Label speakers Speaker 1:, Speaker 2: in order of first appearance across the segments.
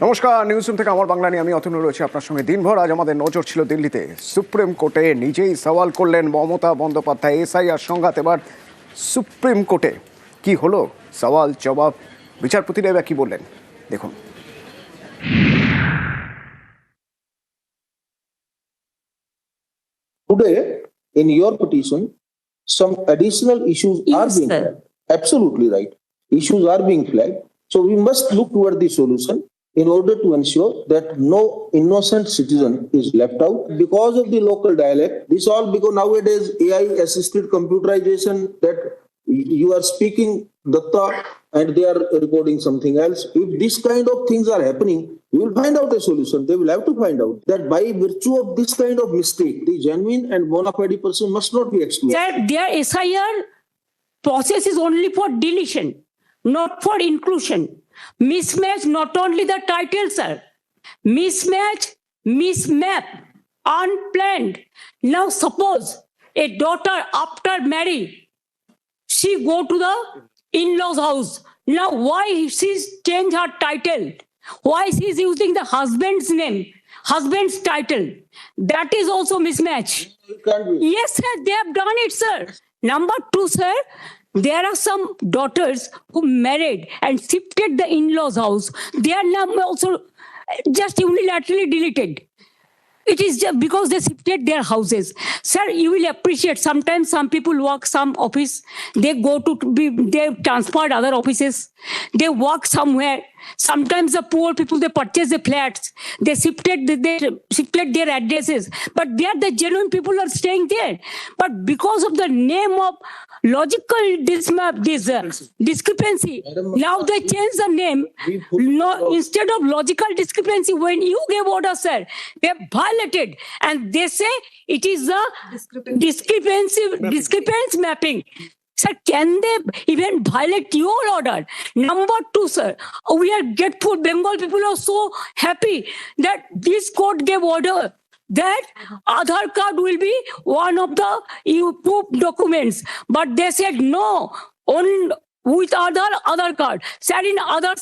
Speaker 1: নমস্কার, news room থেকে আমার বাংলা নিয়ে আমি অতনু রয়েছে আপনার সঙ্গে দিনভর। আজ আমাদের নজর ছিল দিল্লিতে। সুপ্রিম কোর্টে নিজেই সওয়াল করলেন মমতা বন্দ্যোপাধ্যায়। এসআইআর সংঘাত এবার সুপ্রিম কোর্টে। কি হলো সওয়াল জবাব, বিচারপতিরা এবার কি বললেন দেখুন।
Speaker 2: Today, in your petition, some additional issues are being flagged. Absolutely right. Issues are being flagged. So we must look toward the solution in order to ensure that no innocent citizen is left out because of the local dialect. This all because nowadays AI assisted computerization, that you are speaking Datta and they are recording something else. If this kind of things are happening, we will find out a solution. They will have to find out that by virtue of this kind of mistake, the genuine and bona fide person must not be excluded.
Speaker 3: That their SIR process is only for deletion, not for inclusion. Mismatch not only the title, sir. Mismatch, mismap, unplanned. Now suppose a daughter after marriage, she go to the in-laws house. Now why she's changed her title? Why she's using the husband's name, husband's title? That is also mismatch.
Speaker 2: It can't be.
Speaker 3: Yes, sir, they have done it, sir. Number two, sir, there are some daughters who married and shifted the in-laws house. Their name also just unilaterally deleted. It is just because they shifted their houses. Sir, you will appreciate sometimes some people work some office, they go to be, they transferred other offices, they work somewhere. Sometimes the poor people, they purchase the flats, they shifted their addresses, but they are the genuine people who are staying there. But because of the name of logical discrepancy, now they change the name. No, instead of logical discrepancy, when you gave order, sir, they violated, and they say it is a discrepancy mapping. Sir, can they even violate your order? Number two, sir, we are grateful. Bengal people are so happy that this court gave order that Aadhaar card will be one of the proof documents. But they said no, only with Aadhaar card. Sir, in other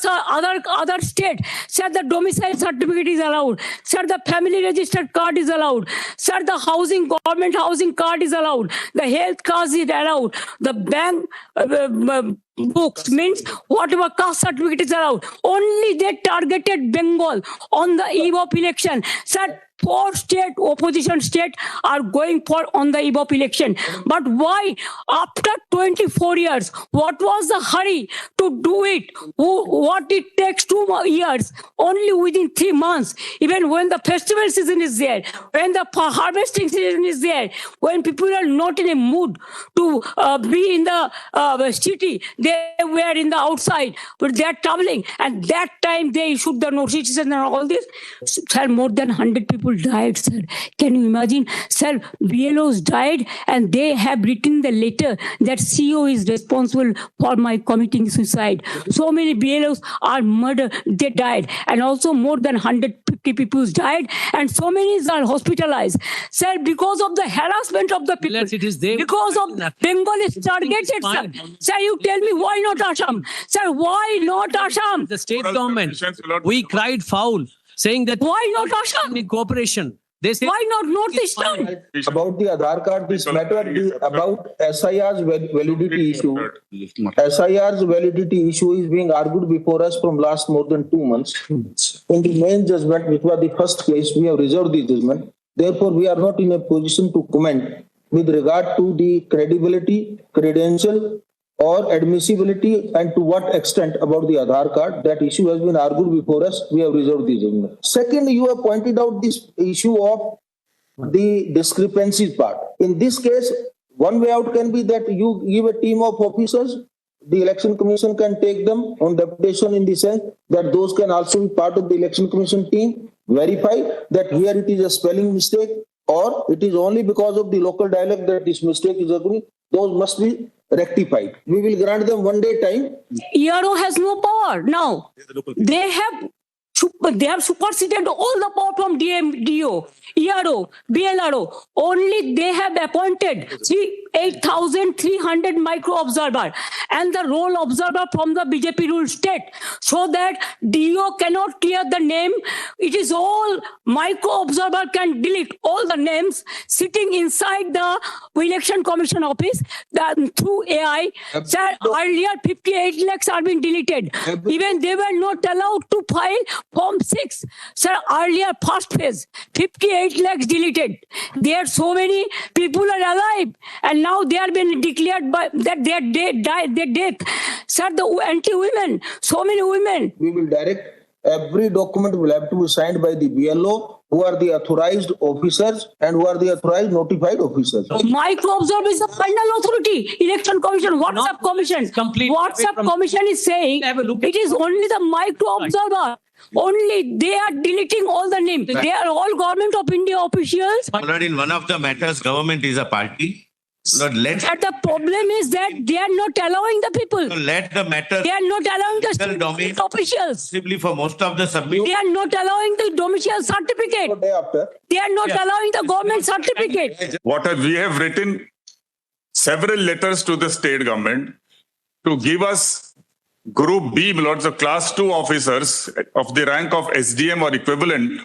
Speaker 3: state, sir, the domicile certificate is allowed. Sir, the family registered card is allowed. Sir, the government housing card is allowed. The health card is allowed. The bank books means whatever caste certificate is allowed. Only they targeted Bengal on the eve of election. Sir, 4 state opposition state are going for on the eve of election. But why after 24 years, what was the hurry to do it? What it takes 2 years, only within 3 months, even when the festival season is there, when the harvesting season is there, when people are not in a mood to be in the city, they were in the outside, but they are traveling, and that time they issued the notices and all this. Sir, more than 100 people died, sir. Can you imagine? Sir, BLOs died, and they have written the letter that CEO is responsible for my committing suicide. So many BLOs are murdered, they died, and also more than 150 people died, and so many are hospitalized. Sir, because of the harassment of the people,
Speaker 4: It is there.
Speaker 3: because of Bengal is targeted, sir. Sir, you tell me why not Assam? Sir, why not Assam?
Speaker 4: The state government, we cried foul, saying that
Speaker 3: Why not Assam?
Speaker 4: in cooperation. They say
Speaker 3: Why not Northeastern?
Speaker 2: About the Aadhaar card, this matter about SIR's validity issue. SIR's validity issue is being argued before us from last more than 2 months. In the main judgment, which was the first case, we have reserved the judgment. Therefore, we are not in a position to comment with regard to the credibility, credential, or admissibility, and to what extent about the Aadhaar card. That issue has been argued before us. We have reserved the judgment. Second, you have pointed out this issue of the discrepancies part. In this case, one way out can be that you give a team of officers. The election commission can take them on deputation, in the sense that those can also be part of the election commission team, verify that here it is a spelling mistake, or it is only because of the local dialect that this mistake is occurring. Those must be rectified. We will grant them 1 day time.
Speaker 3: ERO has no power now. They have They have superseded all the power from DO, ERO, BLRO. Only they have appointed 8,300 micro observer and the role observer from the BJP ruled state, so that DO cannot clear the name. It is all micro observer can delete all the names sitting inside the election commission office through AI. Sir, earlier 58 lakhs are being deleted. Even they were not allowed to file Form 6. Sir, earlier first phase, 58 lakhs deleted. There are so many people are alive, and now they are being declared by that they are their death. Sir, the anti-women, so many women.
Speaker 2: We will direct every document will have to be signed by the BLO, who are the authorized officers and who are the authorized notified officers.
Speaker 3: Micro observer is the final authority. Election Commission, WhatsApp Commission.
Speaker 4: complete away
Speaker 3: WhatsApp
Speaker 4: from-
Speaker 3: Commission is saying
Speaker 4: Have a look at
Speaker 3: it is only the micro observer. Only they are deleting all the names. They are all Government of India officials.
Speaker 5: Lord, in one of the matters, government is a party. Lord,
Speaker 3: And the problem is that they are not allowing the people.
Speaker 5: let the matter
Speaker 3: They are not allowing the
Speaker 5: Legal domain.
Speaker 3: state officials.
Speaker 5: possibly for most of the submit.
Speaker 3: They are not allowing the domicile certificate.
Speaker 2: Day after.
Speaker 3: They are not allowing the government certificate.
Speaker 6: We have written several letters to the state government to give us Group B, my lords, of class 2 officers of the rank of SDM or equivalent,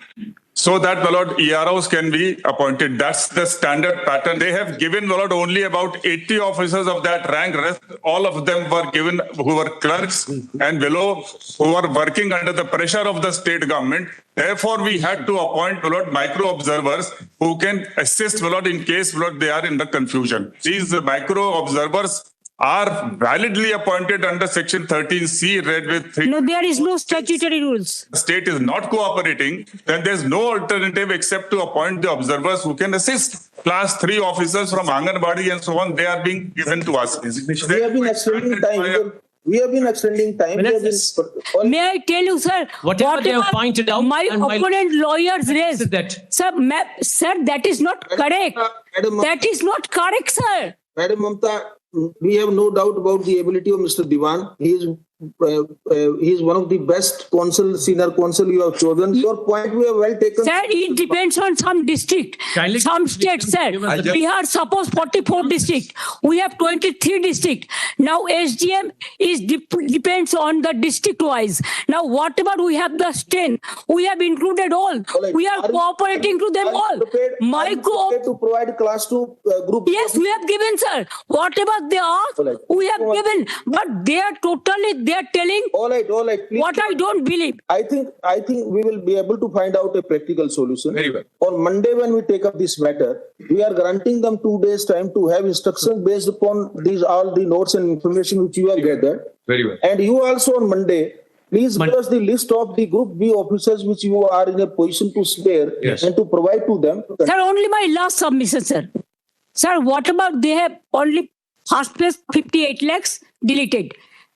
Speaker 6: so that, my lord, EROs can be appointed. That's the standard pattern. They have given, my lord, only about 80 officers of that rank. Rest, all of them were given who were clerks and below, who were working under the pressure of the state government. Therefore, we had to appoint, my lord, micro observers who can assist, my lord, in case, my lord, they are in the confusion. These micro observers are validly appointed under section 13C, read with 3.
Speaker 3: No, there is no statutory rules.
Speaker 6: The state is not cooperating, then there's no alternative except to appoint the observers who can assist. Class 3 officers from Anganwadi and so on, they are being given to us.
Speaker 2: We have been extending time. We have been extending time. We have been-
Speaker 3: May I tell you, sir?
Speaker 4: Whatever they have pointed out
Speaker 3: my
Speaker 4: and my-
Speaker 3: opponent lawyers raised.
Speaker 4: Is that-
Speaker 3: Sir, that is not correct.
Speaker 2: Madam-
Speaker 3: That is not correct, sir.
Speaker 2: Madam Mamta, we have no doubt about the ability of Mr. Diwan. He is one of the best senior counsel you have chosen. Your point we have well taken.
Speaker 3: Sir, it depends on some district,
Speaker 4: Kindly-
Speaker 3: some states, sir.
Speaker 4: Give us the-
Speaker 3: We have suppose 44 district. We have 23 district. Now SDM is depends on the district wise. Now whatever we have the strength, we have included all.
Speaker 2: Alright.
Speaker 3: We are cooperating to them
Speaker 2: Are you
Speaker 3: all.
Speaker 2: prepared- are you
Speaker 3: Micro.
Speaker 2: prepared to provide class 2 group?
Speaker 3: Yes, we have given, sir. Whatever they ask,
Speaker 2: Alright.
Speaker 3: we have given. But they are telling
Speaker 2: All right. Please.
Speaker 3: what I don't believe.
Speaker 2: I think we will be able to find out a practical solution.
Speaker 6: Very well.
Speaker 2: On Monday, when we take up this matter, we are granting them 2 days time to have instructions based upon all the notes and information which you have gathered.
Speaker 6: Very well.
Speaker 2: And you also on Monday, please give us the list of the Group B officers which you are in a position to spare and to provide to them.
Speaker 3: Sir, only my last submission, sir. Sir, what about they have only first phase 58 lakhs deleted.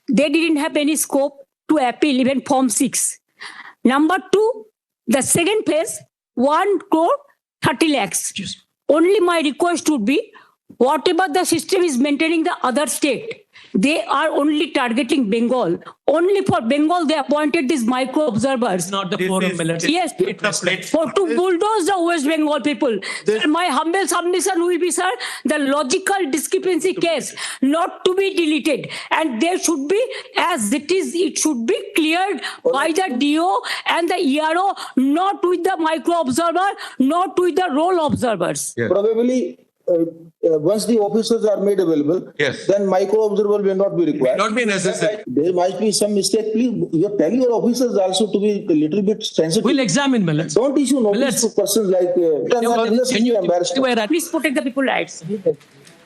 Speaker 3: They didn't have any scope to appeal even Form 6. Number 2, the second phase, 1 crore 30 lakhs. Only my request would be, whatever the system is maintaining the other state, they are only targeting Bengal. Only for Bengal, they appointed these micro observers.
Speaker 4: Not the
Speaker 5: This
Speaker 4: forum
Speaker 5: is-
Speaker 4: military.
Speaker 3: Yes,
Speaker 5: It's a platform.
Speaker 3: for to bulldoze the West Bengal people. Sir, my humble submission will be, sir, the logical discrepancy case not to be deleted, and there should be, as it is, it should be cleared by the DO and the ERO, not with the micro observer, not with the role observers.
Speaker 2: Probably, once the officers are made available,
Speaker 5: Yes.
Speaker 2: then micro observer will not be required.
Speaker 5: Not be necessary.
Speaker 2: There might be some mistake. Please, you tell your officers also to be a little bit sensitive.
Speaker 4: We'll examine, Millet.
Speaker 2: Don't issue notice
Speaker 4: Let's-
Speaker 2: to persons like
Speaker 4: Can you
Speaker 2: embarrassment.
Speaker 4: where
Speaker 3: Please protect the people's rights.